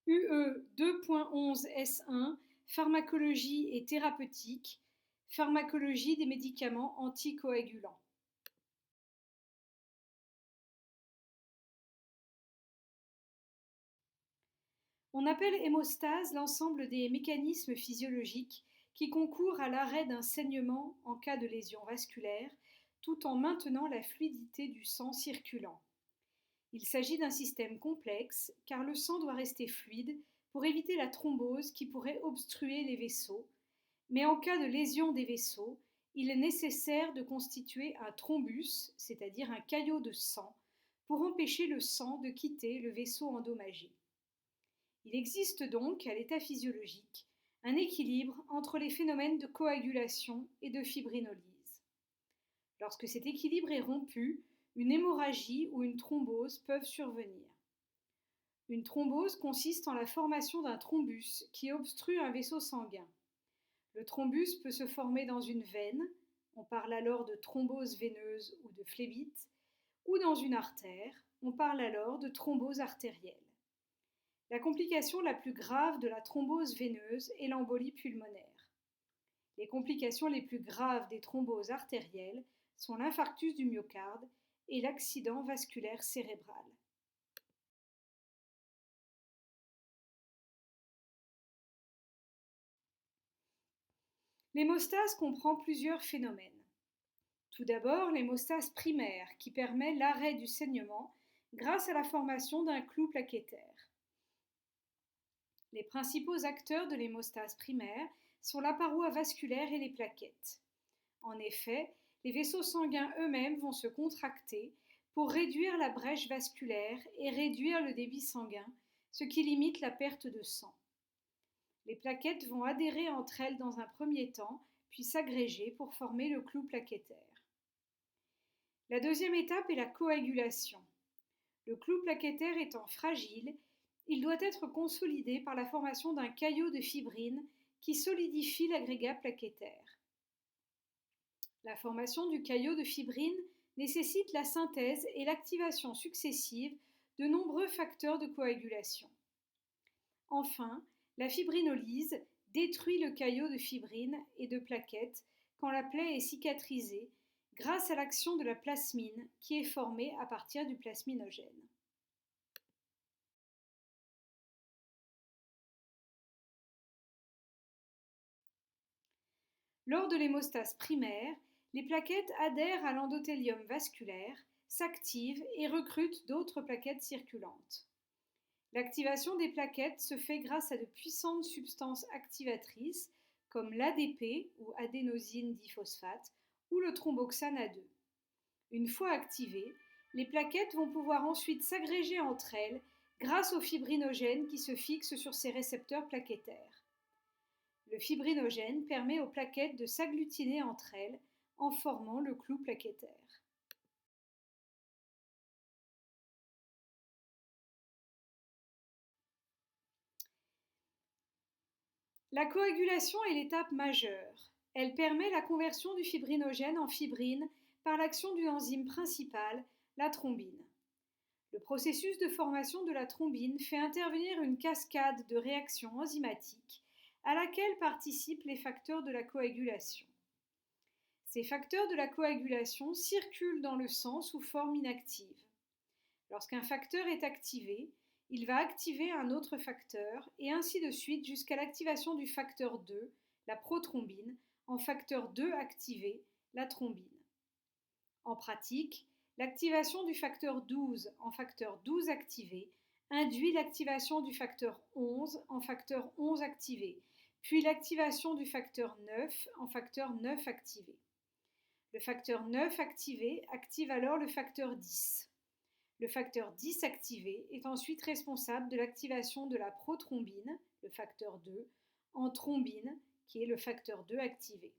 UE 2.11 S1 Pharmacologie et thérapeutique, pharmacologie des médicaments anticoagulants. On appelle hémostase l'ensemble des mécanismes physiologiques qui concourent à l'arrêt d'un saignement en cas de lésion vasculaire, tout en maintenant la fluidité du sang circulant. Il s'agit d'un système complexe car le sang doit rester fluide pour éviter la thrombose qui pourrait obstruer les vaisseaux, mais en cas de lésion des vaisseaux, il est nécessaire de constituer un thrombus, c'est-à-dire un caillot de sang, pour empêcher le sang de quitter le vaisseau endommagé. Il existe donc, à l'état physiologique, un équilibre entre les phénomènes de coagulation et de fibrinolyse. Lorsque cet équilibre est rompu, une hémorragie ou une thrombose peuvent survenir. Une thrombose consiste en la formation d'un thrombus qui obstrue un vaisseau sanguin. Le thrombus peut se former dans une veine, on parle alors de thrombose veineuse ou de phlébite, ou dans une artère, on parle alors de thrombose artérielle. La complication la plus grave de la thrombose veineuse est l'embolie pulmonaire. Les complications les plus graves des thromboses artérielles sont l'infarctus du myocarde et l'accident vasculaire cérébral. L'hémostase comprend plusieurs phénomènes. Tout d'abord, l'hémostase primaire qui permet l'arrêt du saignement grâce à la formation d'un clou plaquettaire. Les principaux acteurs de l'hémostase primaire sont la paroi vasculaire et les plaquettes. En effet, les vaisseaux sanguins eux-mêmes vont se contracter pour réduire la brèche vasculaire et réduire le débit sanguin, ce qui limite la perte de sang. Les plaquettes vont adhérer entre elles dans un premier temps, puis s'agréger pour former le clou plaquettaire. La deuxième étape est la coagulation. Le clou plaquettaire étant fragile, il doit être consolidé par la formation d'un caillot de fibrine qui solidifie l'agrégat plaquettaire. La formation du caillot de fibrine nécessite la synthèse et l'activation successive de nombreux facteurs de coagulation. Enfin, la fibrinolyse détruit le caillot de fibrine et de plaquettes quand la plaie est cicatrisée grâce à l'action de la plasmine qui est formée à partir du plasminogène. Lors de l'hémostase primaire, les plaquettes adhèrent à l'endothélium vasculaire, s'activent et recrutent d'autres plaquettes circulantes. L'activation des plaquettes se fait grâce à de puissantes substances activatrices comme l'ADP ou adénosine diphosphate ou le thromboxane A2. Une fois activées, les plaquettes vont pouvoir ensuite s'agréger entre elles grâce au fibrinogène qui se fixe sur ces récepteurs plaquettaires. Le fibrinogène permet aux plaquettes de s'agglutiner entre elles en formant le clou plaquettaire. La coagulation est l'étape majeure. Elle permet la conversion du fibrinogène en fibrine par l'action d'une enzyme principale, la thrombine. Le processus de formation de la thrombine fait intervenir une cascade de réactions enzymatiques à laquelle participent les facteurs de la coagulation. Ces facteurs de la coagulation circulent dans le sang sous forme inactive. Lorsqu'un facteur est activé, il va activer un autre facteur et ainsi de suite jusqu'à l'activation du facteur 2, la prothrombine, en facteur 2 activé, la thrombine. En pratique, l'activation du facteur 12 en facteur 12 activé induit l'activation du facteur 11 en facteur 11 activé, puis l'activation du facteur 9 en facteur 9 activé. Le facteur 9 activé active alors le facteur 10. Le facteur 10 activé est ensuite responsable de l'activation de la prothrombine, le facteur 2, en thrombine, qui est le facteur 2 activé.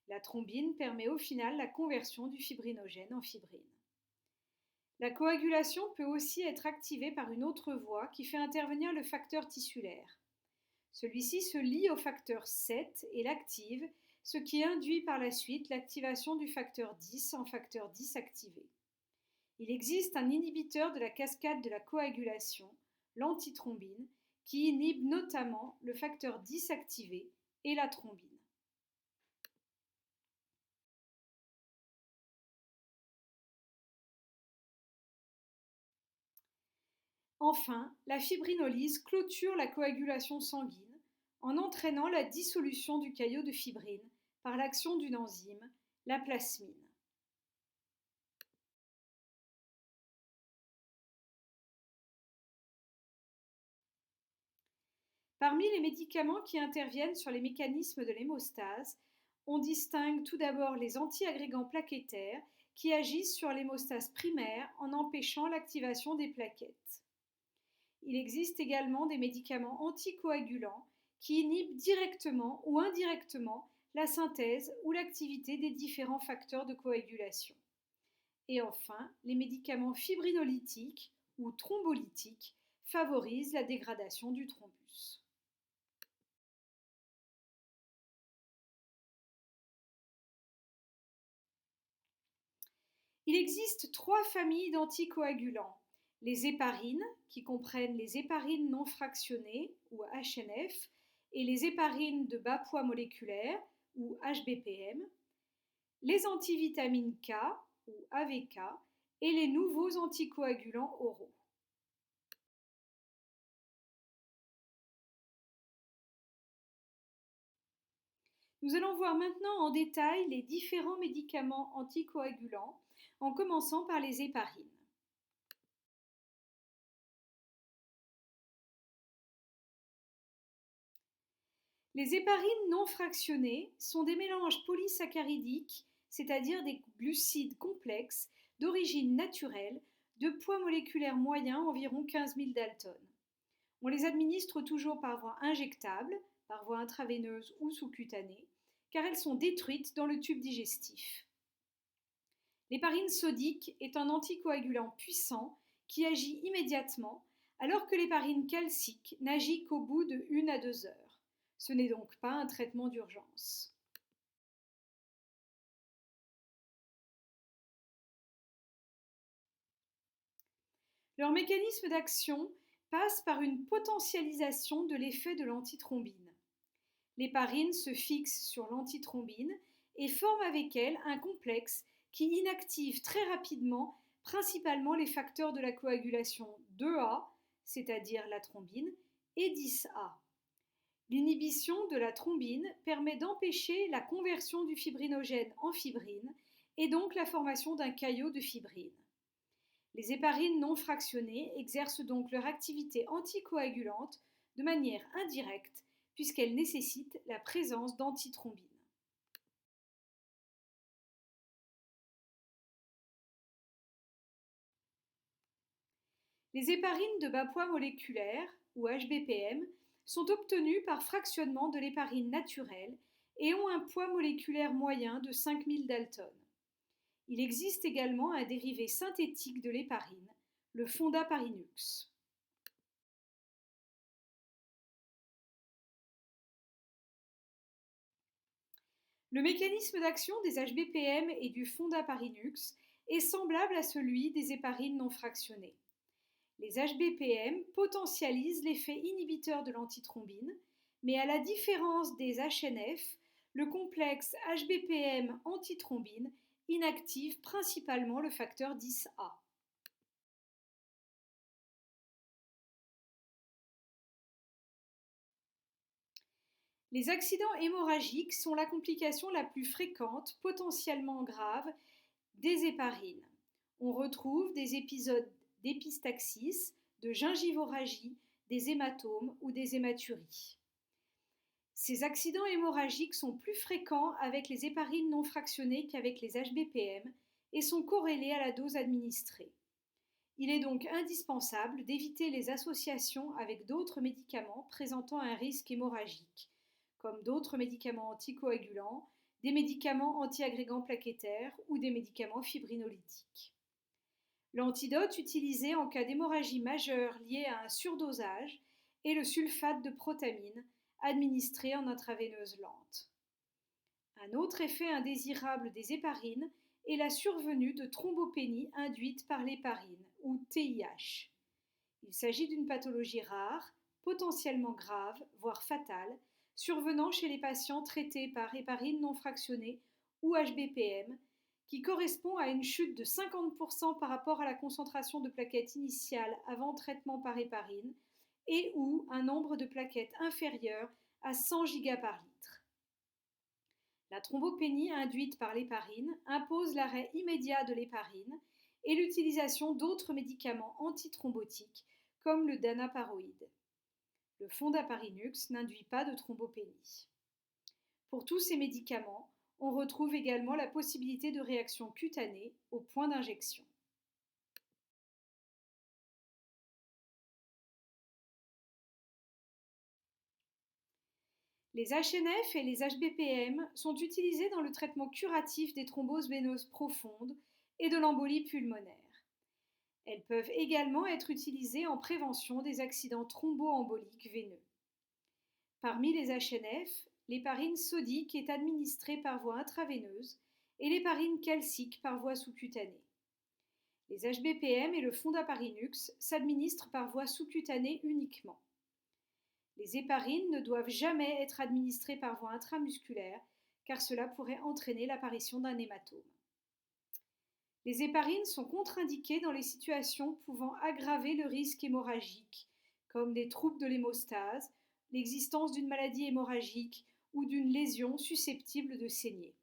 La thrombine permet au final la conversion du fibrinogène en fibrine. La coagulation peut aussi être activée par une autre voie qui fait intervenir le facteur tissulaire. Celui-ci se lie au facteur 7 et l'active, ce qui induit par la suite l'activation du facteur 10 en facteur 10 activé. Il existe un inhibiteur de la cascade de la coagulation, l'antithrombine, qui inhibe notamment le facteur 10 activé et la thrombine. Enfin, la fibrinolyse clôture la coagulation sanguine en entraînant la dissolution du caillot de fibrine par l'action d'une enzyme, la plasmine. Parmi les médicaments qui interviennent sur les mécanismes de l'hémostase, on distingue tout d'abord les antiagrégants plaquettaires qui agissent sur l'hémostase primaire en empêchant l'activation des plaquettes. Il existe également des médicaments anticoagulants qui inhibent directement ou indirectement la synthèse ou l'activité des différents facteurs de coagulation. Et enfin, les médicaments fibrinolytiques ou thrombolytiques favorisent la dégradation du thrombus. Il existe trois familles d'anticoagulants. Les héparines, qui comprennent les héparines non fractionnées, ou HNF, et les héparines de bas poids moléculaire, ou HBPM, les antivitamines K, ou AVK, et les nouveaux anticoagulants oraux. Nous allons voir maintenant en détail les différents médicaments anticoagulants, en commençant par les héparines. Les héparines non fractionnées sont des mélanges polysaccharidiques, c'est-à-dire des glucides complexes d'origine naturelle, de poids moléculaire moyen environ 15 000 Dalton. On les administre toujours par voie injectable, par voie intraveineuse ou sous-cutanée, car elles sont détruites dans le tube digestif. L'héparine sodique est un anticoagulant puissant qui agit immédiatement, alors que l'héparine calcique n'agit qu'au bout de 1 à 2 heures. Ce n'est donc pas un traitement d'urgence. Leur mécanisme d'action passe par une potentialisation de l'effet de l'antithrombine. L'héparine se fixe sur l'antithrombine et forme avec elle un complexe qui inactive très rapidement principalement les facteurs de la coagulation 2A, c'est-à-dire la thrombine, et 10A. L'inhibition de la thrombine permet d'empêcher la conversion du fibrinogène en fibrine et donc la formation d'un caillot de fibrine. Les héparines non fractionnées exercent donc leur activité anticoagulante de manière indirecte puisqu'elles nécessitent la présence d'antithrombine. Les héparines de bas poids moléculaire, ou HBPM, sont obtenues par fractionnement de l'héparine naturelle et ont un poids moléculaire moyen de 5000 Dalton. Il existe également un dérivé synthétique de l'héparine, le fondaparinux. Le mécanisme d'action des HBPM et du fondaparinux est semblable à celui des héparines non fractionnées. Les HBPM potentialisent l'effet inhibiteur de l'antithrombine, mais à la différence des HNF, le complexe HBPM antithrombine inactive principalement le facteur 10A. Les accidents hémorragiques sont la complication la plus fréquente, potentiellement grave, des héparines. On retrouve des épisodes d'épistaxis, de gingivorragie, des hématomes ou des hématuries. Ces accidents hémorragiques sont plus fréquents avec les héparines non fractionnées qu'avec les HBPM et sont corrélés à la dose administrée. Il est donc indispensable d'éviter les associations avec d'autres médicaments présentant un risque hémorragique, comme d'autres médicaments anticoagulants, des médicaments antiagrégants plaquettaires ou des médicaments fibrinolytiques. L'antidote utilisé en cas d'hémorragie majeure liée à un surdosage est le sulfate de protamine, administré en intraveineuse lente. Un autre effet indésirable des héparines est la survenue de thrombopénie induite par l'héparine, ou TIH. Il s'agit d'une pathologie rare, potentiellement grave, voire fatal, survenant chez les patients traités par héparine non fractionnée ou HBPM, qui correspond à une chute de 50% par rapport à la concentration de plaquettes initiale avant traitement par héparine et ou un nombre de plaquettes inférieur à 100 giga par litre. La thrombopénie induite par l'héparine impose l'arrêt immédiat de l'héparine et l'utilisation d'autres médicaments antithrombotiques comme le danaparoïde. Le fondaparinux n'induit pas de thrombopénie. Pour tous ces médicaments, on retrouve également la possibilité de réaction cutanée au point d'injection. Les HNF et les HBPM sont utilisés dans le traitement curatif des thromboses veineuses profondes et de l'embolie pulmonaire. Elles peuvent également être utilisées en prévention des accidents thromboemboliques veineux. Parmi les HNF, l'héparine sodique est administrée par voie intraveineuse et l'héparine calcique par voie sous-cutanée. Les HBPM et le fondaparinux s'administrent par voie sous-cutanée uniquement. Les héparines ne doivent jamais être administrées par voie intramusculaire car cela pourrait entraîner l'apparition d'un hématome. Les héparines sont contre-indiquées dans les situations pouvant aggraver le risque hémorragique, comme des troubles de l'hémostase, l'existence d'une maladie hémorragique ou d'une lésion susceptible de saigner.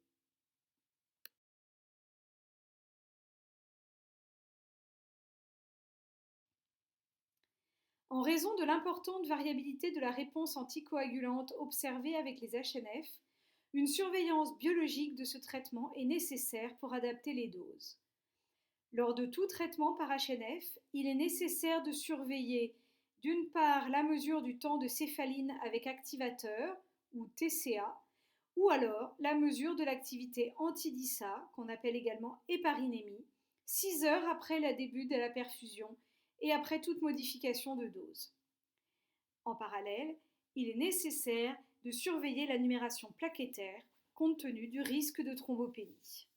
En raison de l'importante variabilité de la réponse anticoagulante observée avec les HNF, une surveillance biologique de ce traitement est nécessaire pour adapter les doses. Lors de tout traitement par HNF, il est nécessaire de surveiller d'une part la mesure du temps de céphaline avec activateur, ou TCA, ou alors la mesure de l'activité anti-DISA, qu'on appelle également héparinémie, 6 heures après le début de la perfusion et après toute modification de dose. En parallèle, il est nécessaire de surveiller la numération plaquettaire compte tenu du risque de thrombopénie.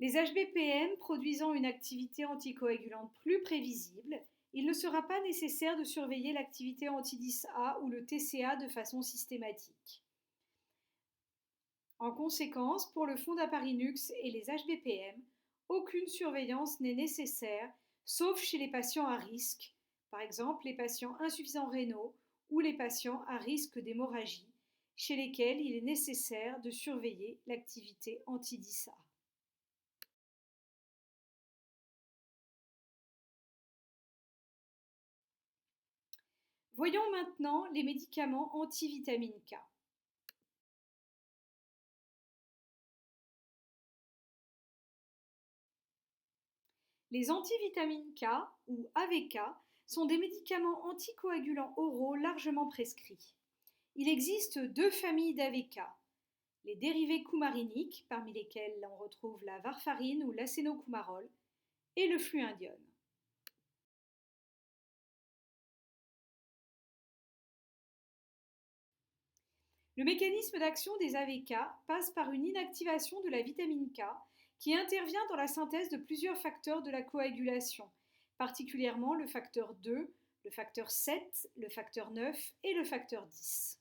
Les HBPM produisant une activité anticoagulante plus prévisible, il ne sera pas nécessaire de surveiller l'activité anti-DISA ou le TCA de façon systématique. En conséquence, pour le fondaparinux et les HBPM, aucune surveillance n'est nécessaire, sauf chez les patients à risque, par exemple les patients insuffisants rénaux ou les patients à risque d'hémorragie, chez lesquels il est nécessaire de surveiller l'activité anti-DISA. Voyons maintenant les médicaments anti-vitamine K. Les antivitamines K, ou AVK, sont des médicaments anticoagulants oraux largement prescrits. Il existe deux familles d'AVK, les dérivés coumariniques, parmi lesquels on retrouve la varfarine ou l'acénocoumarol, et le fluindione. Le mécanisme d'action des AVK passe par une inactivation de la vitamine K qui intervient dans la synthèse de plusieurs facteurs de la coagulation, particulièrement le facteur 2, le facteur 7, le facteur 9 et le facteur 10.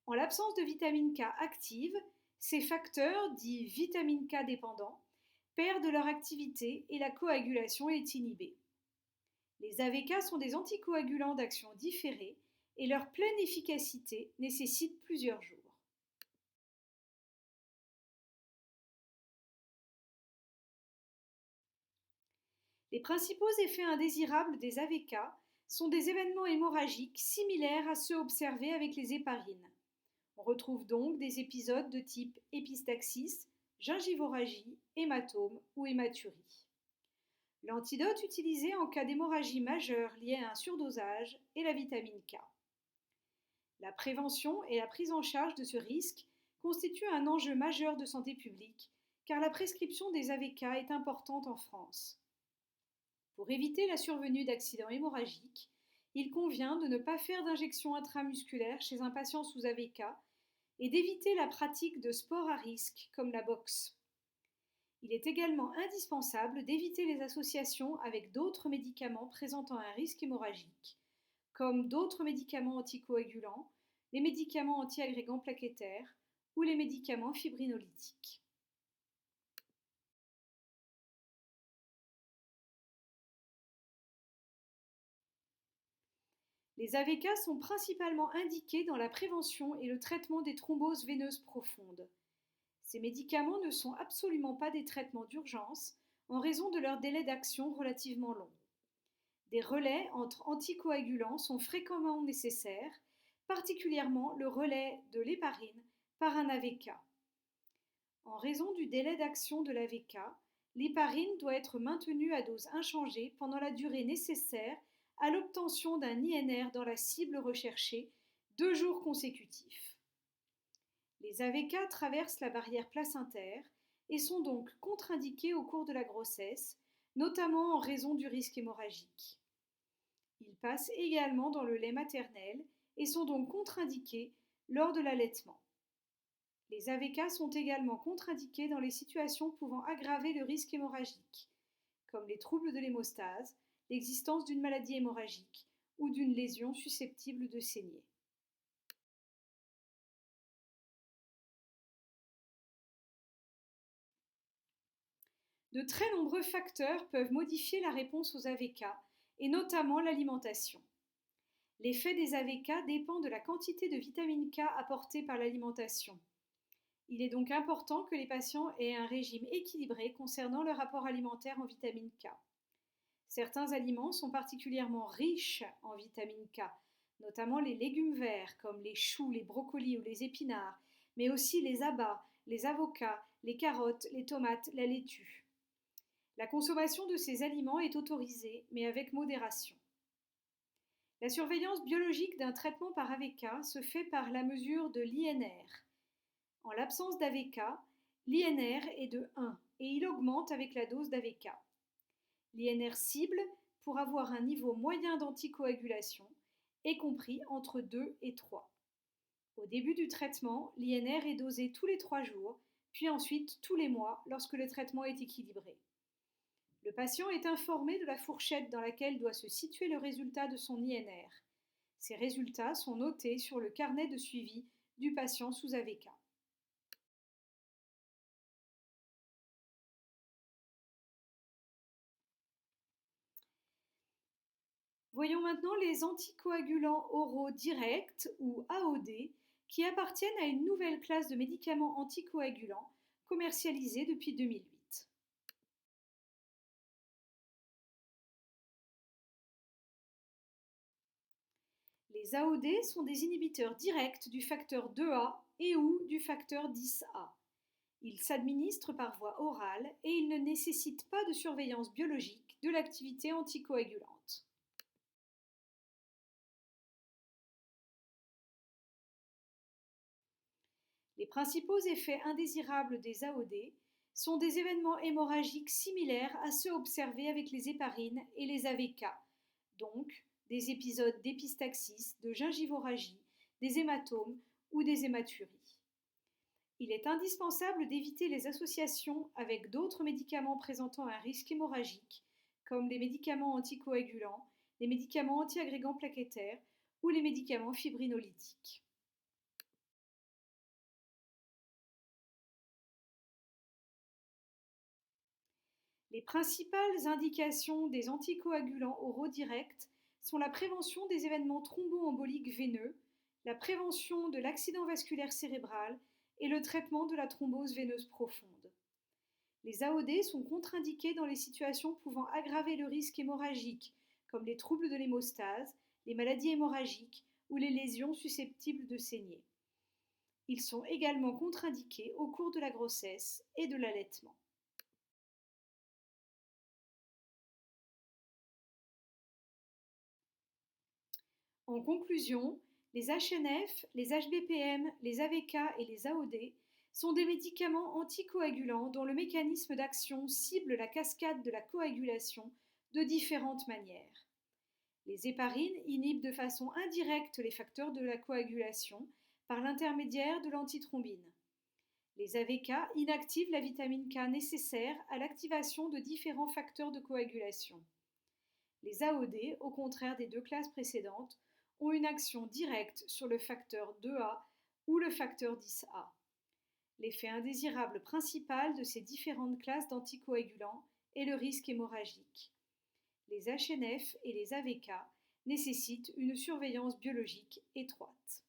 En l'absence de vitamine K active, ces facteurs, dits vitamine K dépendants, perdent leur activité et la coagulation est inhibée. Les AVK sont des anticoagulants d'action différée et leur pleine efficacité nécessite plusieurs jours. Les principaux effets indésirables des AVK sont des événements hémorragiques similaires à ceux observés avec les héparines. On retrouve donc des épisodes de type épistaxis, gingivorragie, hématome ou hématurie. L'antidote utilisé en cas d'hémorragie majeure liée à un surdosage est la vitamine K. La prévention et la prise en charge de ce risque constituent un enjeu majeur de santé publique car la prescription des AVK est importante en France. Pour éviter la survenue d'accidents hémorragiques, il convient de ne pas faire d'injection intramusculaire chez un patient sous AVK et d'éviter la pratique de sports à risque comme la boxe. Il est également indispensable d'éviter les associations avec d'autres médicaments présentant un risque hémorragique, comme d'autres médicaments anticoagulants, les médicaments antiagrégants plaquettaires ou les médicaments fibrinolytiques. Les AVK sont principalement indiqués dans la prévention et le traitement des thromboses veineuses profondes. Ces médicaments ne sont absolument pas des traitements d'urgence en raison de leur délai d'action relativement long. Des relais entre anticoagulants sont fréquemment nécessaires, particulièrement le relais de l'héparine par un AVK. En raison du délai d'action de l'AVK, l'héparine doit être maintenue à dose inchangée pendant la durée nécessaire à l'obtention d'un INR dans la cible recherchée 2 jours consécutifs. Les AVK traversent la barrière placentaire et sont donc contre-indiqués au cours de la grossesse, notamment en raison du risque hémorragique. Ils passent également dans le lait maternel et sont donc contre-indiqués lors de l'allaitement. Les AVK sont également contre-indiqués dans les situations pouvant aggraver le risque hémorragique, comme les troubles de l'hémostase, l'existence d'une maladie hémorragique ou d'une lésion susceptible de saigner. De très nombreux facteurs peuvent modifier la réponse aux AVK, et notamment l'alimentation. L'effet des AVK dépend de la quantité de vitamine K apportée par l'alimentation. Il est donc important que les patients aient un régime équilibré concernant leur apport alimentaire en vitamine K. Certains aliments sont particulièrement riches en vitamine K, notamment les légumes verts comme les choux, les brocolis ou les épinards, mais aussi les abats, les avocats, les carottes, les tomates, la laitue. La consommation de ces aliments est autorisée, mais avec modération. La surveillance biologique d'un traitement par AVK se fait par la mesure de l'INR. En l'absence d'AVK, l'INR est de 1 et il augmente avec la dose d'AVK. L'INR cible pour avoir un niveau moyen d'anticoagulation est compris entre 2 et 3. Au début du traitement, l'INR est dosé tous les 3 jours, puis ensuite tous les mois lorsque le traitement est équilibré. Le patient est informé de la fourchette dans laquelle doit se situer le résultat de son INR. Ces résultats sont notés sur le carnet de suivi du patient sous AVK. Voyons maintenant les anticoagulants oraux directs ou AOD qui appartiennent à une nouvelle classe de médicaments anticoagulants commercialisés depuis 2008. Les AOD sont des inhibiteurs directs du facteur 2A et ou du facteur 10A. Ils s'administrent par voie orale et ils ne nécessitent pas de surveillance biologique de l'activité anticoagulante. Les principaux effets indésirables des AOD sont des événements hémorragiques similaires à ceux observés avec les héparines et les AVK, donc des épisodes d'épistaxis, de gingivorragie, des hématomes ou des hématuries. Il est indispensable d'éviter les associations avec d'autres médicaments présentant un risque hémorragique, comme les médicaments anticoagulants, les médicaments antiagrégants plaquettaires ou les médicaments fibrinolytiques. Les principales indications des anticoagulants oraux directs sont la prévention des événements thromboemboliques veineux, la prévention de l'accident vasculaire cérébral et le traitement de la thrombose veineuse profonde. Les AOD sont contre-indiqués dans les situations pouvant aggraver le risque hémorragique, comme les troubles de l'hémostase, les maladies hémorragiques ou les lésions susceptibles de saigner. Ils sont également contre-indiqués au cours de la grossesse et de l'allaitement. En conclusion, les HNF, les HBPM, les AVK et les AOD sont des médicaments anticoagulants dont le mécanisme d'action cible la cascade de la coagulation de différentes manières. Les héparines inhibent de façon indirecte les facteurs de la coagulation par l'intermédiaire de l'antithrombine. Les AVK inactivent la vitamine K nécessaire à l'activation de différents facteurs de coagulation. Les AOD, au contraire des deux classes précédentes, ont une action directe sur le facteur 2A ou le facteur 10A. L'effet indésirable principal de ces différentes classes d'anticoagulants est le risque hémorragique. Les HNF et les AVK nécessitent une surveillance biologique étroite.